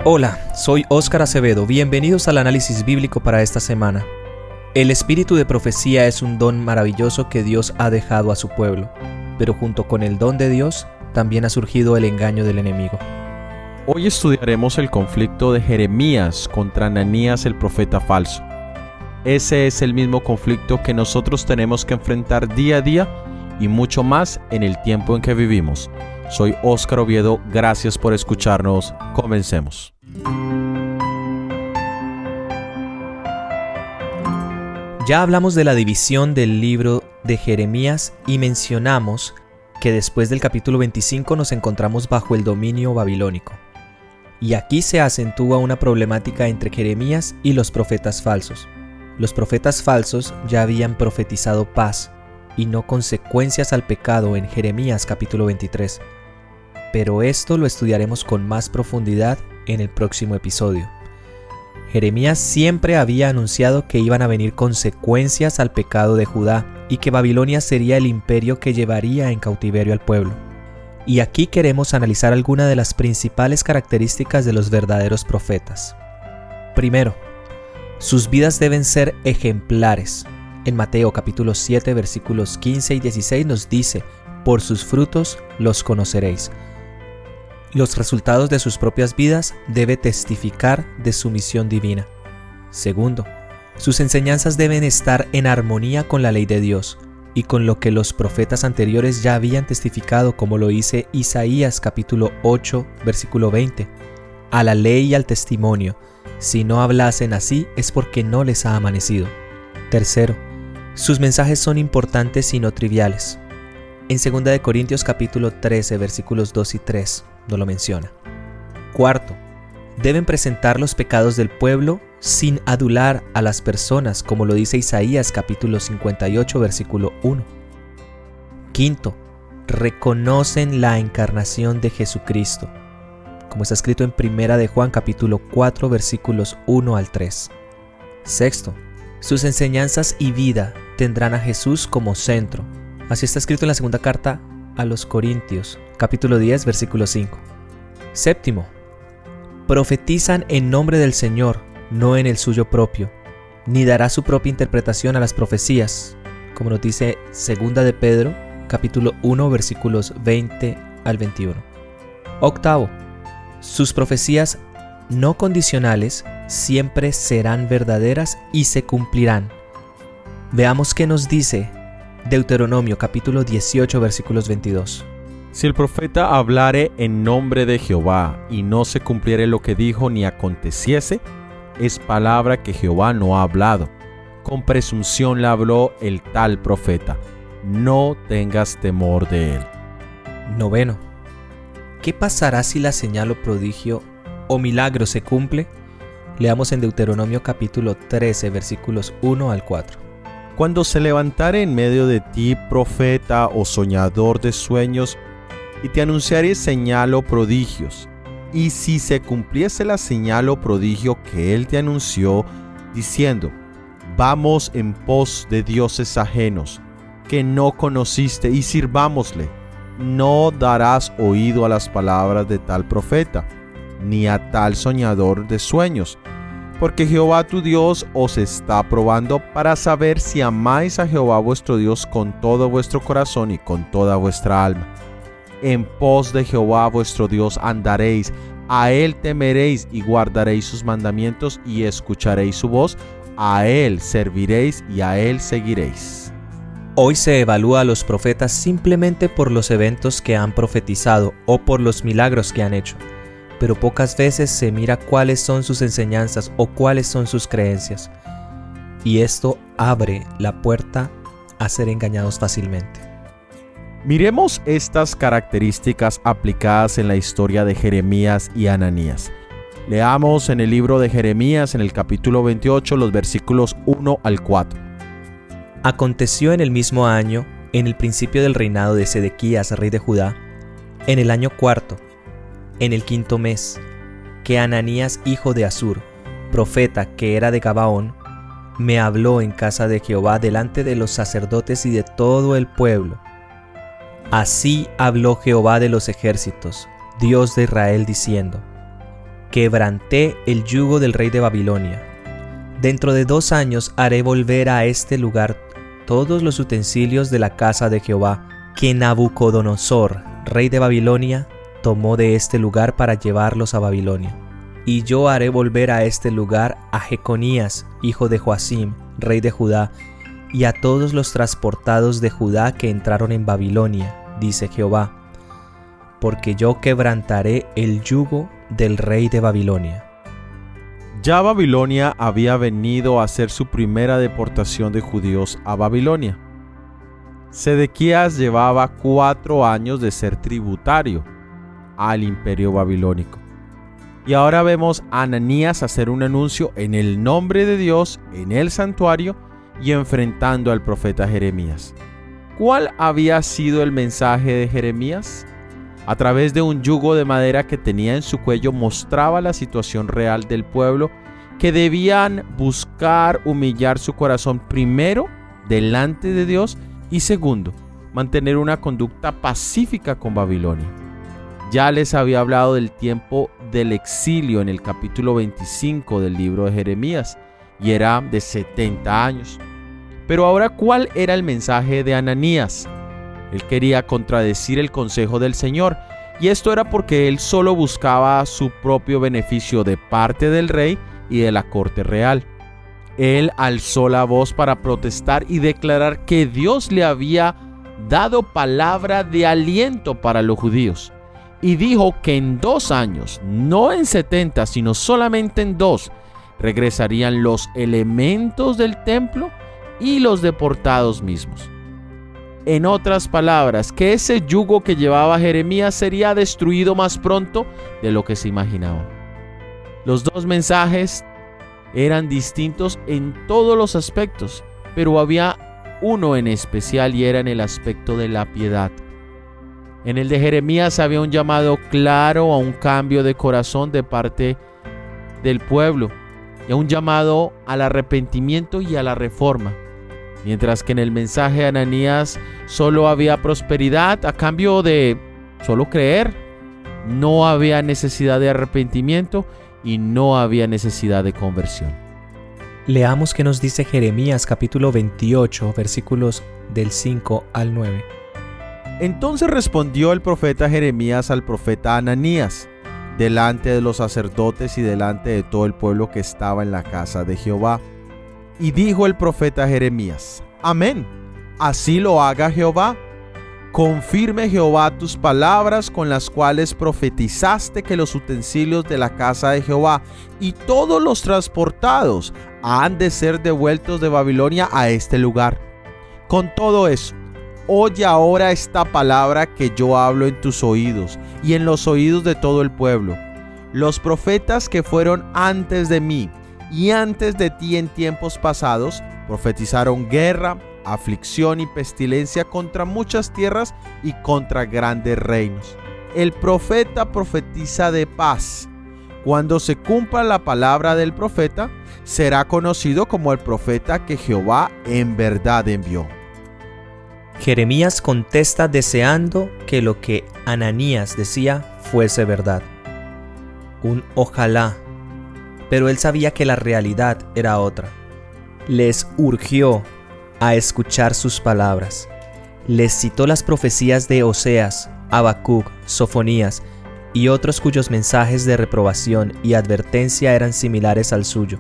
Hola, soy Óscar Acevedo. Bienvenidos al análisis bíblico para esta semana. El espíritu de profecía es un don maravilloso que Dios ha dejado a su pueblo, pero junto con el don de Dios también ha surgido el engaño del enemigo. Hoy estudiaremos el conflicto de Jeremías contra Ananías, el profeta falso. Ese es el mismo conflicto que nosotros tenemos que enfrentar día a día y mucho más en el tiempo en que vivimos. Soy Óscar Oviedo, gracias por escucharnos. Comencemos. Ya hablamos de la división del libro de Jeremías y mencionamos que después del capítulo 25 nos encontramos bajo el dominio babilónico. Y aquí se acentúa una problemática entre Jeremías y los profetas falsos. Los profetas falsos ya habían profetizado paz y no consecuencias al pecado en Jeremías capítulo 23. Pero esto lo estudiaremos con más profundidad en el próximo episodio. Jeremías siempre había anunciado que iban a venir consecuencias al pecado de Judá y que Babilonia sería el imperio que llevaría en cautiverio al pueblo. Y aquí queremos analizar algunas de las principales características de los verdaderos profetas. Primero, sus vidas deben ser ejemplares. En Mateo capítulo 7 versículos 15 y 16 nos dice: por sus frutos los conoceréis. Los resultados de sus propias vidas debe testificar de su misión divina. Segundo, sus enseñanzas deben estar en armonía con la ley de Dios y con lo que los profetas anteriores ya habían testificado, como lo dice Isaías capítulo 8 versículo 20. A la ley y al testimonio, si no hablasen así es porque no les ha amanecido. Tercero, sus mensajes son importantes y no triviales. En 2 Corintios capítulo 13 versículos 2 y 3 no lo menciona. Cuarto, deben presentar los pecados del pueblo sin adular a las personas, como lo dice Isaías capítulo 58 versículo 1. Quinto, reconocen la encarnación de Jesucristo, como está escrito en 1 de Juan capítulo 4 versículos 1 al 3. Sexto, sus enseñanzas y vida tendrán a Jesús como centro. Así está escrito en la segunda carta a los Corintios, capítulo 10, versículo 5. Séptimo, profetizan en nombre del Señor, no en el suyo propio, ni dará su propia interpretación a las profecías, como nos dice 2 de Pedro, capítulo 1, versículos 20 al 21. Octavo, sus profecías no condicionales siempre serán verdaderas y se cumplirán. Veamos qué nos dice Deuteronomio capítulo 18 versículos 22. Si el profeta hablare en nombre de Jehová y no se cumpliere lo que dijo ni aconteciese, es palabra que Jehová no ha hablado. Con presunción la habló el tal profeta. No tengas temor de él. Noveno, ¿qué pasará si la señal o prodigio o milagro se cumple? Leamos en Deuteronomio capítulo 13 versículos 1 al 4. Cuando se levantare en medio de ti profeta o soñador de sueños, y te anunciare señal o prodigios, y si se cumpliese la señal o prodigio que él te anunció, diciendo: vamos en pos de dioses ajenos, que no conociste, y sirvámosle, no darás oído a las palabras de tal profeta, ni a tal soñador de sueños, porque Jehová tu Dios os está probando para saber si amáis a Jehová vuestro Dios con todo vuestro corazón y con toda vuestra alma. En pos de Jehová vuestro Dios andaréis, a él temeréis y guardaréis sus mandamientos y escucharéis su voz, a él serviréis y a él seguiréis. Hoy se evalúa a los profetas simplemente por los eventos que han profetizado o por los milagros que han hecho, pero pocas veces se mira cuáles son sus enseñanzas o cuáles son sus creencias. Y esto abre la puerta a ser engañados fácilmente. Miremos estas características aplicadas en la historia de Jeremías y Ananías. Leamos en el libro de Jeremías, en el capítulo 28, los versículos 1 al 4. Aconteció en el mismo año, en el principio del reinado de Sedequías, rey de Judá, en el año cuarto, en el quinto mes, que Ananías, hijo de Azur, profeta que era de Gabaón, me habló en casa de Jehová delante de los sacerdotes y de todo el pueblo. Así habló Jehová de los ejércitos, Dios de Israel, diciendo: quebranté el yugo del rey de Babilonia. Dentro de 2 años haré volver a este lugar todos los utensilios de la casa de Jehová, que Nabucodonosor, rey de Babilonia, tomó de este lugar para llevarlos a Babilonia. Y yo haré volver a este lugar a Jeconías, hijo de Joacim, rey de Judá, y a todos los transportados de Judá que entraron en Babilonia, dice Jehová, porque yo quebrantaré el yugo del rey de Babilonia. Ya Babilonia había venido a hacer su primera deportación de judíos a Babilonia. Sedequías llevaba 4 años de ser tributario al imperio babilónico. Y ahora vemos a Ananías hacer un anuncio en el nombre de Dios en el santuario y enfrentando al profeta Jeremías. ¿Cuál había sido el mensaje de Jeremías? A través de un yugo de madera que tenía en su cuello mostraba la situación real del pueblo, que debían buscar humillar su corazón primero delante de Dios y segundo, mantener una conducta pacífica con Babilonia. Ya les había hablado del tiempo del exilio en el capítulo 25 del libro de Jeremías y era de 70 años. Pero ahora, ¿cuál era el mensaje de Ananías? Él quería contradecir el consejo del Señor, y esto era porque él solo buscaba su propio beneficio de parte del rey y de la corte real. Él alzó la voz para protestar y declarar que Dios le había dado palabra de aliento para los judíos, y dijo que en 2 años, no en 70, sino solamente en 2, regresarían los elementos del templo y los deportados mismos. En otras palabras, que ese yugo que llevaba Jeremías sería destruido más pronto de lo que se imaginaban. Los 2 mensajes eran distintos en todos los aspectos, pero había uno en especial y era en el aspecto de la piedad. En el de Jeremías había un llamado claro a un cambio de corazón de parte del pueblo y a un llamado al arrepentimiento y a la reforma. Mientras que en el mensaje de Ananías solo había prosperidad a cambio de solo creer. No había necesidad de arrepentimiento y no había necesidad de conversión. Leamos qué nos dice Jeremías capítulo 28, versículos del 5 al 9. Entonces respondió el profeta Jeremías al profeta Ananías, delante de los sacerdotes y delante de todo el pueblo que estaba en la casa de Jehová. Y dijo el profeta Jeremías: Amén, así lo haga Jehová. Confirme Jehová tus palabras con las cuales profetizaste que los utensilios de la casa de Jehová y todos los transportados han de ser devueltos de Babilonia a este lugar. Con todo eso, oye ahora esta palabra que yo hablo en tus oídos y en los oídos de todo el pueblo. Los profetas que fueron antes de mí y antes de ti en tiempos pasados profetizaron guerra, aflicción y pestilencia contra muchas tierras y contra grandes reinos. El profeta profetiza de paz. Cuando se cumpla la palabra del profeta, será conocido como el profeta que Jehová en verdad envió. Jeremías contesta deseando que lo que Ananías decía fuese verdad. Un ojalá. Pero él sabía que la realidad era otra. Les urgió a escuchar sus palabras. Les citó las profecías de Oseas, Habacuc, Sofonías y otros cuyos mensajes de reprobación y advertencia eran similares al suyo.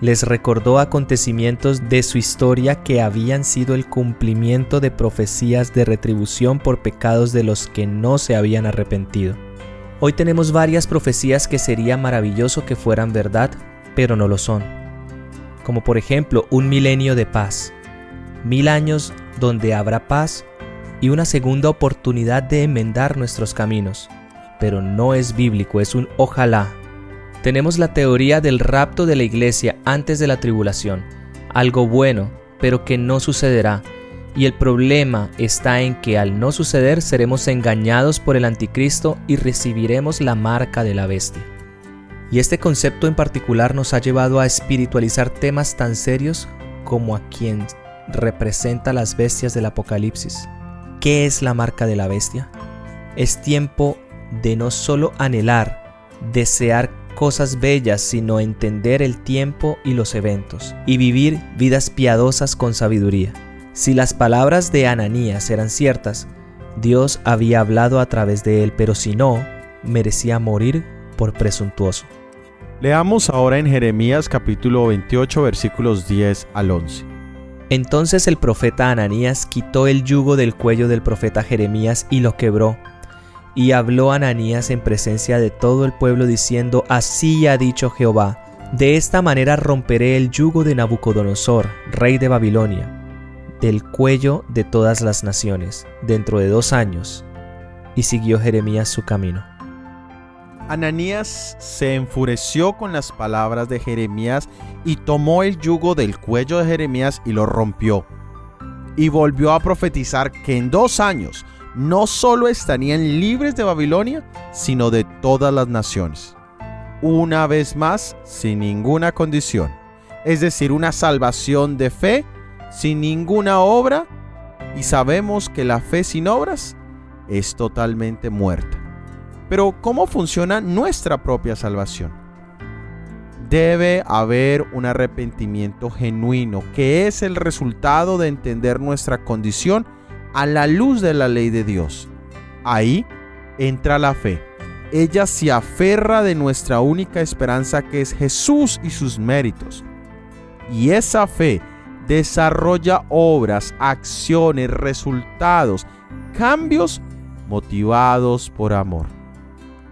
Les recordó acontecimientos de su historia que habían sido el cumplimiento de profecías de retribución por pecados de los que no se habían arrepentido. Hoy tenemos varias profecías que sería maravilloso que fueran verdad, pero no lo son. Como por ejemplo, un milenio de paz, 1000 años donde habrá paz y una segunda oportunidad de enmendar nuestros caminos. Pero no es bíblico, es un ojalá. Tenemos la teoría del rapto de la iglesia antes de la tribulación, algo bueno, pero que no sucederá. Y el problema está en que al no suceder seremos engañados por el anticristo y recibiremos la marca de la bestia. Y este concepto en particular nos ha llevado a espiritualizar temas tan serios como a quien representa las bestias del Apocalipsis. ¿Qué es la marca de la bestia? Es tiempo de no solo anhelar, desear cosas bellas, sino entender el tiempo y los eventos, y vivir vidas piadosas con sabiduría. Si las palabras de Ananías eran ciertas, Dios había hablado a través de él, pero si no, merecía morir por presuntuoso. Leamos ahora en Jeremías capítulo 28 versículos 10 al 11. Entonces el profeta Ananías quitó el yugo del cuello del profeta Jeremías y lo quebró. Y habló Ananías en presencia de todo el pueblo diciendo: Así ha dicho Jehová, de esta manera romperé el yugo de Nabucodonosor, rey de Babilonia, del cuello de todas las naciones, dentro de 2 años. Y siguió Jeremías su camino. Ananías se enfureció con las palabras de Jeremías y tomó el yugo del cuello de Jeremías y lo rompió. Y volvió a profetizar que en 2 años no solo estarían libres de Babilonia, sino de todas las naciones. Una vez más, sin ninguna condición. Es decir, una salvación de fe, sin ninguna obra, y sabemos que la fe sin obras es totalmente muerta. Pero ¿cómo funciona nuestra propia salvación? Debe haber un arrepentimiento genuino, que es el resultado de entender nuestra condición a la luz de la ley de Dios. Ahí entra la fe. Ella se aferra de nuestra única esperanza, que es Jesús y sus méritos. Y esa fe desarrolla obras, acciones, resultados, cambios motivados por amor.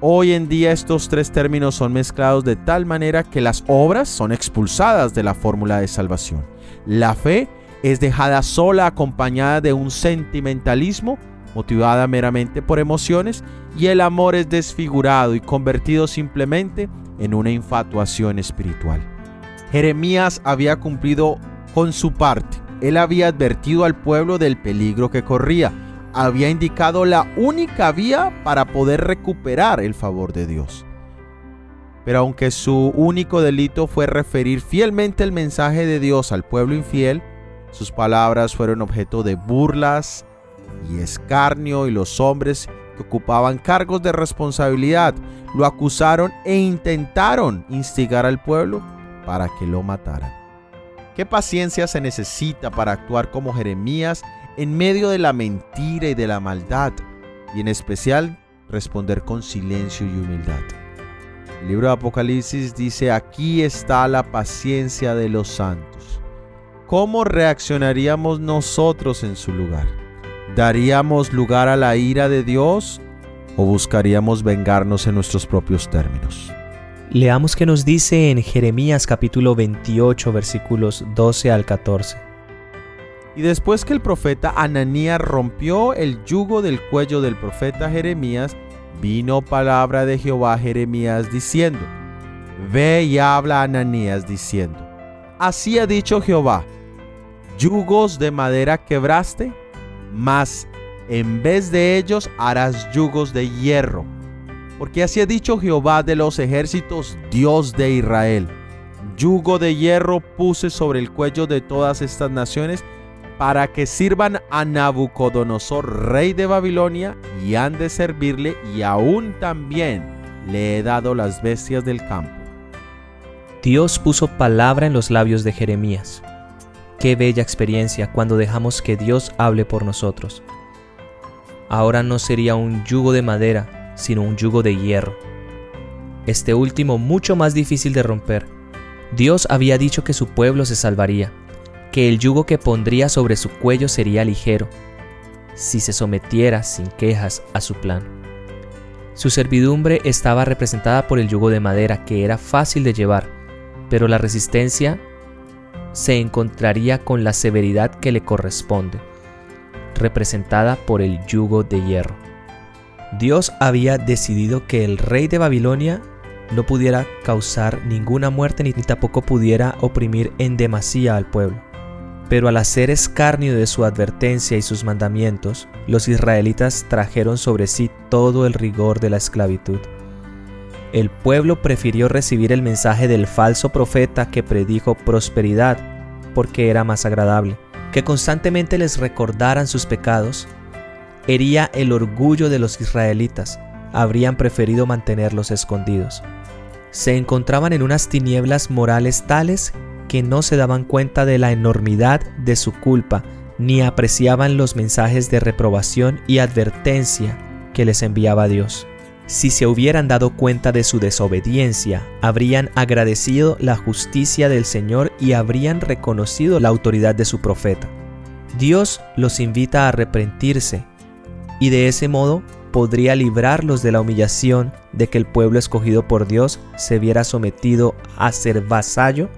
Hoy en día estos 3 términos son mezclados de tal manera que las obras son expulsadas de la fórmula de salvación. La fe es dejada sola, acompañada de un sentimentalismo, motivada meramente por emociones, y el amor es desfigurado y convertido simplemente en una infatuación espiritual. Jeremías había cumplido con su parte. Él había advertido al pueblo del peligro que corría. Había indicado la única vía para poder recuperar el favor de Dios. Pero aunque su único delito fue referir fielmente el mensaje de Dios al pueblo infiel, sus palabras fueron objeto de burlas y escarnio, y los hombres que ocupaban cargos de responsabilidad lo acusaron e intentaron instigar al pueblo para que lo mataran. ¿Qué paciencia se necesita para actuar como Jeremías en medio de la mentira y de la maldad, y en especial responder con silencio y humildad? El libro de Apocalipsis dice: aquí está la paciencia de los santos. ¿Cómo reaccionaríamos nosotros en su lugar? ¿Daríamos lugar a la ira de Dios o buscaríamos vengarnos en nuestros propios términos? Leamos qué nos dice en Jeremías capítulo 28 versículos 12 al 14. Y después que el profeta Ananías rompió el yugo del cuello del profeta Jeremías, vino palabra de Jehová a Jeremías diciendo: Ve y habla a Ananías diciendo: Así ha dicho Jehová, yugos de madera quebraste, mas en vez de ellos harás yugos de hierro. Porque así ha dicho Jehová de los ejércitos, Dios de Israel: yugo de hierro puse sobre el cuello de todas estas naciones, para que sirvan a Nabucodonosor, rey de Babilonia, y han de servirle, y aún también le he dado las bestias del campo. Dios puso palabra en los labios de Jeremías. Qué bella experiencia cuando dejamos que Dios hable por nosotros. Ahora no sería un yugo de madera, sino un yugo de hierro. Este último mucho más difícil de romper. Dios había dicho que su pueblo se salvaría, que el yugo que pondría sobre su cuello sería ligero, si se sometiera sin quejas a su plan. Su servidumbre estaba representada por el yugo de madera, que era fácil de llevar, pero la resistencia se encontraría con la severidad que le corresponde, representada por el yugo de hierro. Dios había decidido que el rey de Babilonia no pudiera causar ninguna muerte ni tampoco pudiera oprimir en demasía al pueblo. Pero al hacer escarnio de su advertencia y sus mandamientos, los israelitas trajeron sobre sí todo el rigor de la esclavitud. El pueblo prefirió recibir el mensaje del falso profeta que predijo prosperidad porque era más agradable. Que constantemente les recordaran sus pecados hería el orgullo de los israelitas. Habrían preferido mantenerlos escondidos. se encontraban en unas tinieblas morales tales que no se daban cuenta de la enormidad de su culpa, ni apreciaban los mensajes de reprobación y advertencia que les enviaba Dios. Si se hubieran dado cuenta de su desobediencia, habrían agradecido la justicia del Señor y habrían reconocido la autoridad de su profeta. Dios los invita a arrepentirse y de ese modo podría librarlos de la humillación de que el pueblo escogido por Dios se viera sometido a ser vasallo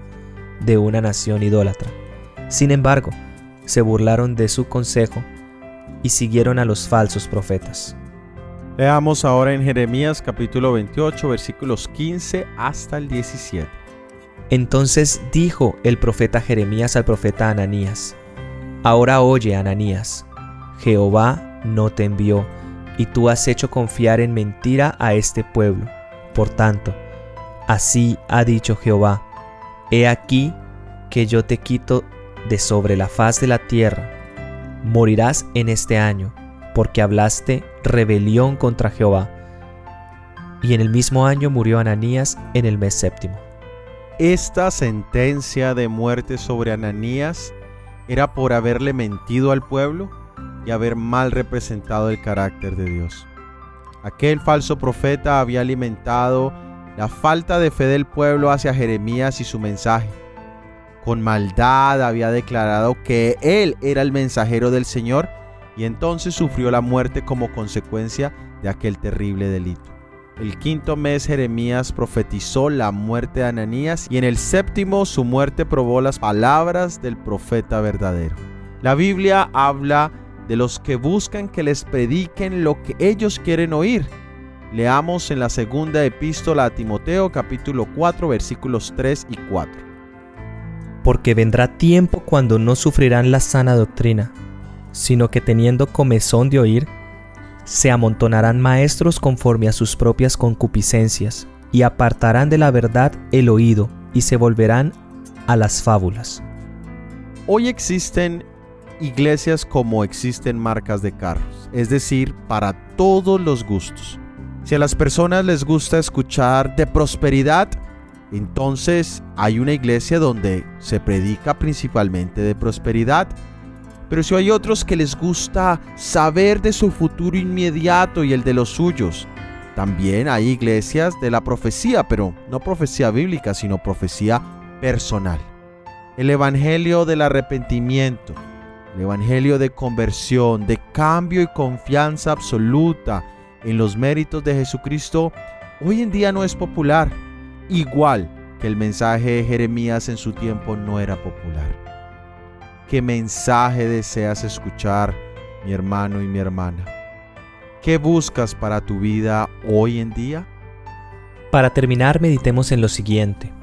de una nación idólatra. Sin embargo, se burlaron de su consejo y siguieron a los falsos profetas. Leamos ahora en Jeremías capítulo 28, versículos 15 hasta el 17. Entonces dijo el profeta Jeremías al profeta Ananías: Ahora oye, Ananías, Jehová no te envió, y tú has hecho confiar en mentira a este pueblo. Por tanto, así ha dicho Jehová: He aquí que yo te quito de sobre la faz de la tierra. Morirás en este año, porque hablaste rebelión contra Jehová. Y en el mismo año murió Ananías en el mes séptimo. Esta sentencia de muerte sobre Ananías era por haberle mentido al pueblo y haber mal representado el carácter de Dios. Aquel falso profeta había alimentado la falta de fe del pueblo hacia Jeremías y su mensaje. Con maldad había declarado que él era el mensajero del Señor y entonces sufrió la muerte como consecuencia de aquel terrible delito. El quinto mes Jeremías profetizó la muerte de Ananías y en el séptimo su muerte probó las palabras del profeta verdadero. La Biblia habla de los que buscan que les prediquen lo que ellos quieren oír. Leamos en la segunda epístola a Timoteo capítulo 4 versículos 3 y 4. Porque vendrá tiempo cuando no sufrirán la sana doctrina, sino que teniendo comezón de oír, se amontonarán maestros conforme a sus propias concupiscencias, y apartarán de la verdad el oído, y se volverán a las fábulas. Hoy existen iglesias como existen marcas de carros, es decir, para todos los gustos. Si a las personas les gusta escuchar de prosperidad, entonces hay una iglesia donde se predica principalmente de prosperidad. Pero si hay otros que les gusta saber de su futuro inmediato y el de los suyos, también hay iglesias de la profecía, pero no profecía bíblica, sino profecía personal. El evangelio del arrepentimiento, el evangelio de conversión, de cambio y confianza absoluta en los méritos de Jesucristo, hoy en día no es popular. Igual que el mensaje de Jeremías en su tiempo no era popular. ¿Qué mensaje deseas escuchar, mi hermano y mi hermana? ¿Qué buscas para tu vida hoy en día? Para terminar, meditemos en lo siguiente.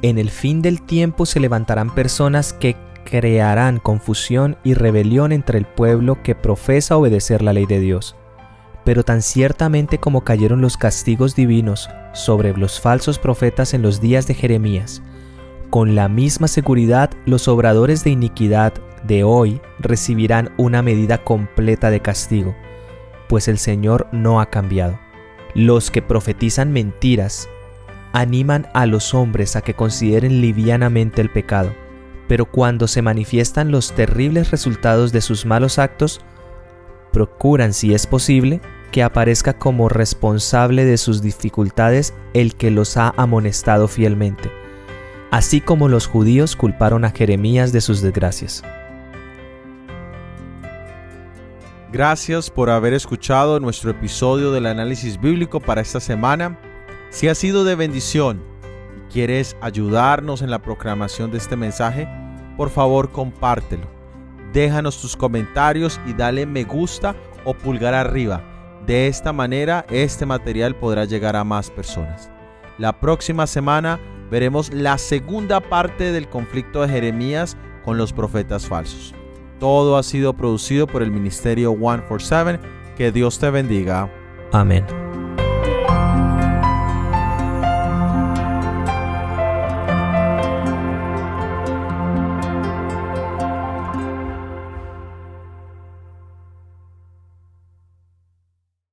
En el fin del tiempo se levantarán personas que crearán confusión y rebelión entre el pueblo que profesa obedecer la ley de Dios. Pero tan ciertamente como cayeron los castigos divinos sobre los falsos profetas en los días de Jeremías, con la misma seguridad los obradores de iniquidad de hoy recibirán una medida completa de castigo, pues el Señor no ha cambiado. Los que profetizan mentiras animan a los hombres a que consideren livianamente el pecado, pero cuando se manifiestan los terribles resultados de sus malos actos, procuran, si es posible, que aparezca como responsable de sus dificultades el que los ha amonestado fielmente, así como los judíos culparon a Jeremías de sus desgracias. Gracias por haber escuchado nuestro episodio del análisis bíblico para esta semana. Si ha sido de bendición y quieres ayudarnos en la proclamación de este mensaje, por favor compártelo. Déjanos tus comentarios y dale me gusta o pulgar arriba. De esta manera, este material podrá llegar a más personas. La próxima semana veremos la segunda parte del conflicto de Jeremías con los profetas falsos. Todo ha sido producido por el Ministerio 147. Que Dios te bendiga. Amén.